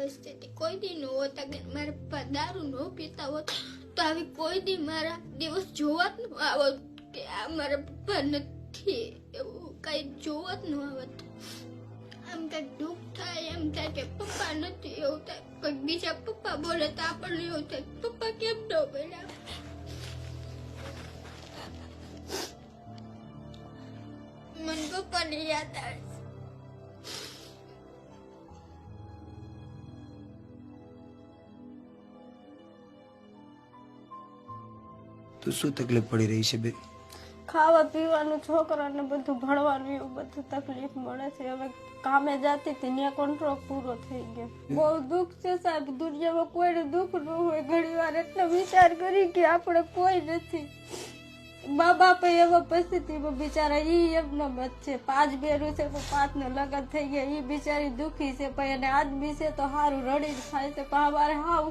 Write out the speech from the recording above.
પરિસ્થિતિ કોઈ દી ન હોત, અગર મારા પપ્પા દારૂ ન પીતા હોત તો આવી કોઈ દી મારા દિવસ જોવા જ ન આવત કે આ મારા પપ્પા નથી, એવું કઈ જોવા જ ન આવત. આમ કઈક દુઃખ થાય, એમ થાય કે પપ્પા નથી, એવું થાય. કોઈ બીજા પપ્પા બોલે તો આપણને એવું થાય પપ્પા કેમ ન બોલ્યા. મને પપ્પાની યાદ આવે. તો શું તકલીફ પડી રહી છે બેન? ખાવા પીવાનું, છોકરાને બધું ભણવાનું, એવું બધું તકલીફ મળે છે. હવે કામે જાતી હતી ત્યાં કોન્ટ્રાક્ટ પૂરો થઈ ગયો. બહુ દુઃખ છે સાહેબ, દુનિયામાં કોઈને દુઃખ ન હોય. ઘણી વાર એટલો વિચાર કરી કે આપણે કોઈ નથી. મા બાપ એવા પરિસ્થિતિમાં બિચારા ઈ એમનો મત છે. 5 બેરું છે તો 5 ને લગ્ન થઈ ગયા. ઈ બિચારી દુઃખી છે, પણ એને આદમી છે તો સારું રડીને ખાય છે. પણ અમારે હાવ